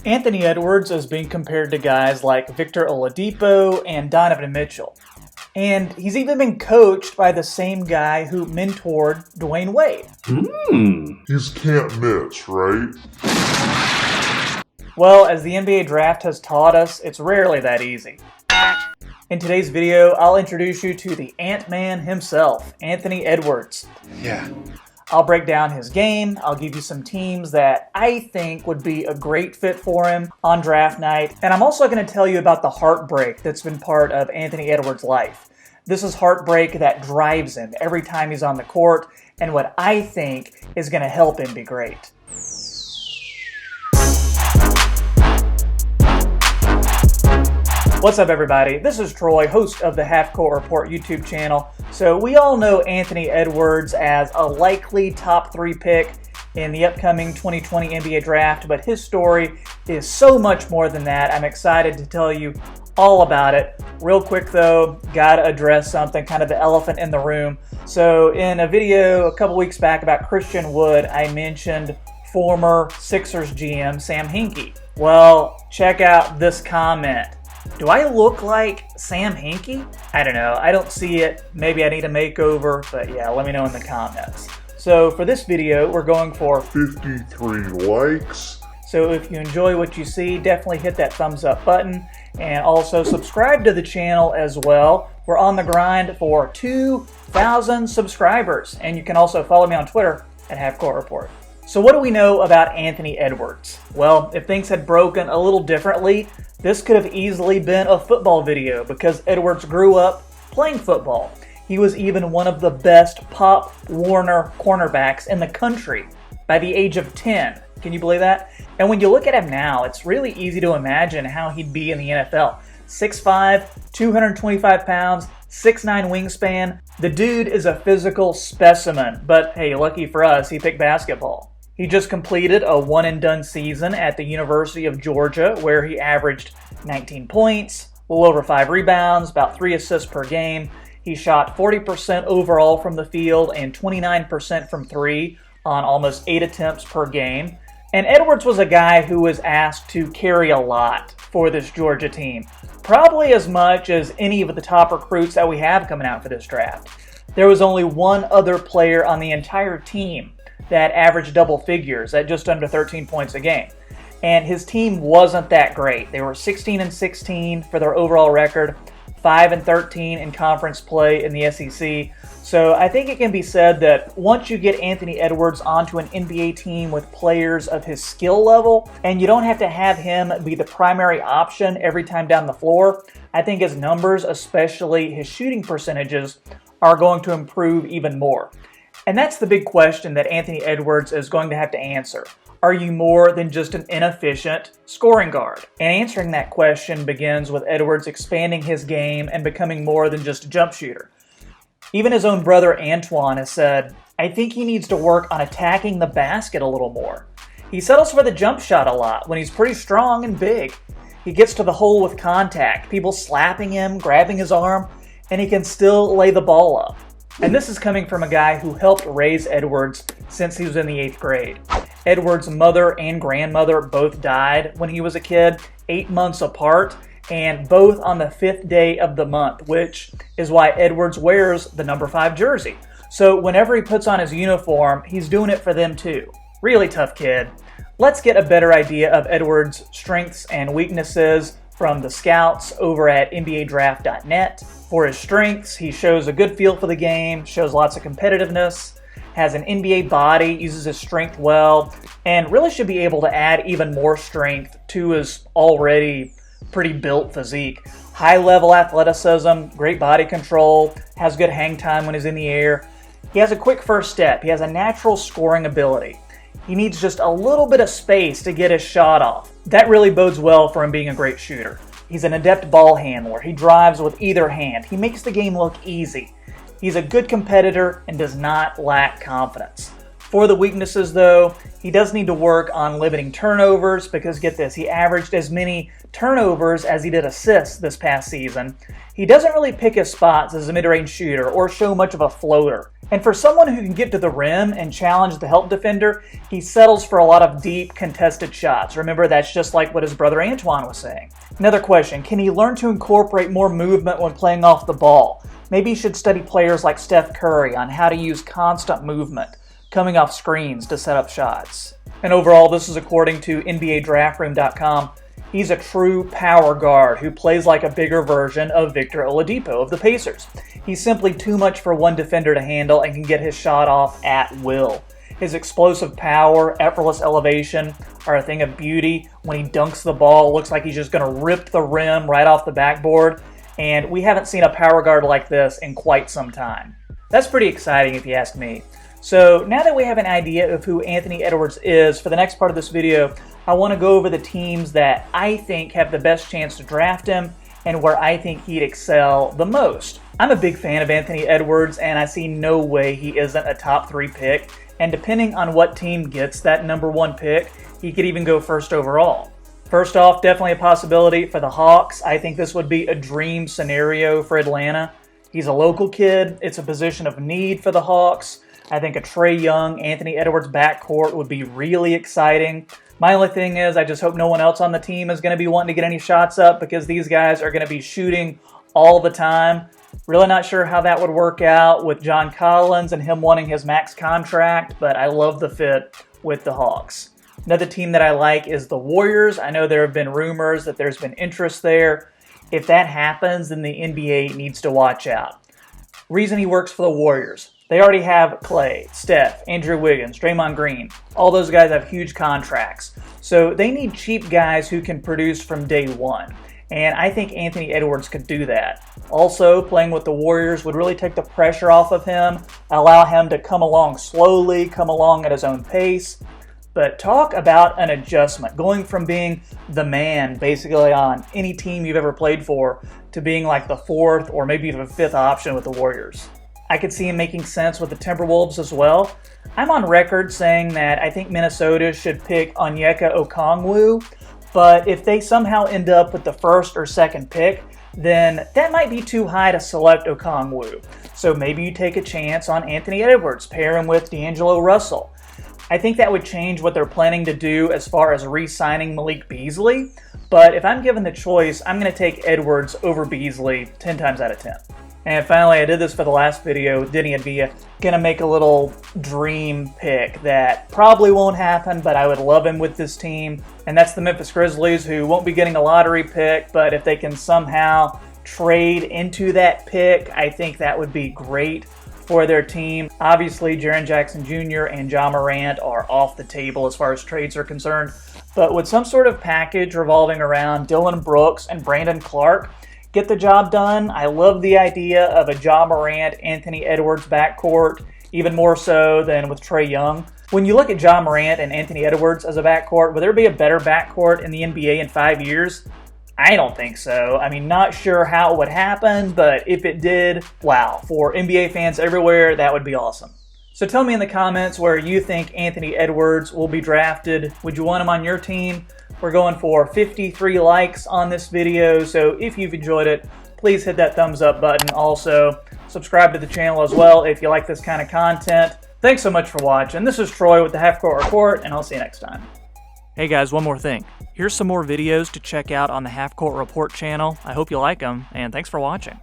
Anthony Edwards is being compared to guys like Victor Oladipo and Donovan Mitchell. And he's even been coached by the same guy who mentored Dwyane Wade. He's can't miss, right? Well, as the NBA draft has taught us, it's rarely that easy. In today's video, I'll introduce you to the Ant-Man himself, Anthony Edwards. Yeah. I'll break down his game, I'll give you some teams that I think would be a great fit for him on draft night, and I'm also going to tell you about the heartbreak that's been part of Anthony Edwards' life. This is heartbreak that drives him every time he's on the court, and what I think is going to help him be great. What's up, everybody? This is Troy, host of the Half Court Report YouTube channel. So we all know Anthony Edwards as a likely top 3 pick in the upcoming 2020 NBA draft, but his story is so much more than that. I'm excited to tell you all about it. Real quick though, gotta address something, kind of the elephant in the room. So in a video a couple weeks back about Christian Wood, I mentioned former Sixers GM Sam Hinkie. Well, check out this comment. Do I look like Sam Hinkie? I don't know. I don't see it. Maybe I need a makeover, but yeah, let me know in the comments. So for this video, we're going for 53 likes. So if you enjoy what you see, definitely hit that thumbs up button and also subscribe to the channel as well. We're on the grind for 2,000 subscribers, and you can also follow me on Twitter at Half Court Report. So what do we know about Anthony Edwards? Well, if things had broken a little differently, this could have easily been a football video because Edwards grew up playing football. He was even one of the best Pop Warner cornerbacks in the country by the age of 10. Can you believe that? And when you look at him now, it's really easy to imagine how he'd be in the NFL. 6'5", 225 pounds, 6'9" wingspan. The dude is a physical specimen, but hey, lucky for us, he picked basketball. He just completed a one-and-done season at the University of Georgia where he averaged 19 points, a little over 5 rebounds, about 3 assists per game. He shot 40% overall from the field and 29% from 3 on almost 8 attempts per game. And Edwards was a guy who was asked to carry a lot for this Georgia team, probably as much as any of the top recruits that we have coming out for this draft. There was only one other player on the entire team that averaged double figures at just under 13 points a game. And his team wasn't that great. They were 16-16 for their overall record, 5-13 in conference play in the SEC. So I think it can be said that once you get Anthony Edwards onto an NBA team with players of his skill level, and you don't have to have him be the primary option every time down the floor, I think his numbers, especially his shooting percentages, are going to improve even more. And that's the big question that Anthony Edwards is going to have to answer. Are you more than just an inefficient scoring guard? And answering that question begins with Edwards expanding his game and becoming more than just a jump shooter. Even his own brother Antoine has said, I think he needs to work on attacking the basket a little more. He settles for the jump shot a lot when he's pretty strong and big. He gets to the hole with contact, people slapping him, grabbing his arm, and he can still lay the ball up. And this is coming from a guy who helped raise Edwards since he was in the 8th grade. Edwards' mother and grandmother both died when he was a kid, 8 months apart, and both on the 5th day of the month, which is why Edwards wears the number 5 jersey. So whenever he puts on his uniform, he's doing it for them too. Really tough kid. Let's get a better idea of Edwards' strengths and weaknesses from the scouts over at NBADraft.net. For his strengths, he shows a good feel for the game, shows lots of competitiveness, has an NBA body, uses his strength well, and really should be able to add even more strength to his already pretty built physique. High-level athleticism, great body control, has good hang time when he's in the air. He has a quick first step. He has a natural scoring ability. He needs just a little bit of space to get his shot off. That really bodes well for him being a great shooter. He's an adept ball handler. He drives with either hand. He makes the game look easy. He's a good competitor and does not lack confidence. For the weaknesses, though, he does need to work on limiting turnovers because, get this, he averaged as many turnovers as he did assists this past season. He doesn't really pick his spots as a mid-range shooter or show much of a floater. And for someone who can get to the rim and challenge the help defender, he settles for a lot of deep, contested shots. Remember, that's just like what his brother Antoine was saying. Another question, can he learn to incorporate more movement when playing off the ball? Maybe he should study players like Steph Curry on how to use constant movement, coming off screens to set up shots. And overall, this is according to NBADraftRoom.com. He's a true power guard who plays like a bigger version of Victor Oladipo of the Pacers. He's simply too much for one defender to handle and can get his shot off at will. His explosive power, effortless elevation are a thing of beauty. When he dunks the ball, it looks like he's just going to rip the rim right off the backboard. And we haven't seen a power guard like this in quite some time. That's pretty exciting if you ask me. So now that we have an idea of who Anthony Edwards is, for the next part of this video, I want to go over the teams that I think have the best chance to draft him and where I think he'd excel the most. I'm a big fan of Anthony Edwards, and I see no way he isn't a top 3 pick. And depending on what team gets that number 1 pick, he could even go first overall. First off, definitely a possibility for the Hawks. I think this would be a dream scenario for Atlanta. He's a local kid. It's a position of need for the Hawks. I think a Trae Young, Anthony Edwards backcourt would be really exciting. My only thing is I just hope no one else on the team is going to be wanting to get any shots up because these guys are going to be shooting all the time. Really not sure how that would work out with John Collins and him wanting his max contract, but I love the fit with the Hawks. Another team that I like is the Warriors. I know there have been rumors that there's been interest there. If that happens, then the NBA needs to watch out. Reason he works for the Warriors. They already have Clay, Steph, Andrew Wiggins, Draymond Green. All those guys have huge contracts. So they need cheap guys who can produce from day one. And I think Anthony Edwards could do that. Also, playing with the Warriors would really take the pressure off of him, allow him to come along slowly, come along at his own pace. But talk about an adjustment, going from being the man basically on any team you've ever played for to being like the 4th or maybe even 5th option with the Warriors. I could see him making sense with the Timberwolves as well. I'm on record saying that I think Minnesota should pick Onyeka Okongwu, but if they somehow end up with the 1st or 2nd pick, then that might be too high to select Okongwu. So maybe you take a chance on Anthony Edwards, pair him with D'Angelo Russell. I think that would change what they're planning to do as far as re-signing Malik Beasley, but if I'm given the choice, I'm going to take Edwards over Beasley 10 times out of 10. And finally, I did this for the last video, Denny and Via, gonna make a little dream pick that probably won't happen, but I would love him with this team. And that's the Memphis Grizzlies, who won't be getting a lottery pick, but if they can somehow trade into that pick, I think that would be great for their team. Obviously, Jaren Jackson Jr. and Ja Morant are off the table as far as trades are concerned, but with some sort of package revolving around Dylan Brooks and Brandon Clark, get the job done. I love the idea of a Ja Morant, Anthony Edwards backcourt, even more so than with Trae Young. When you look at Ja Morant and Anthony Edwards as a backcourt, would there be a better backcourt in the NBA in 5 years? I don't think so. I mean, not sure how it would happen, but if it did, wow. For NBA fans everywhere, that would be awesome. So tell me in the comments where you think Anthony Edwards will be drafted. Would you want him on your team? We're going for 53 likes on this video, so if you've enjoyed it, please hit that thumbs up button. Also, subscribe to the channel as well if you like this kind of content. Thanks so much for watching. This is Troy with the Half Court Report, and I'll see you next time. Hey guys, one more thing. Here's some more videos to check out on the Half Court Report channel. I hope you like them, and thanks for watching.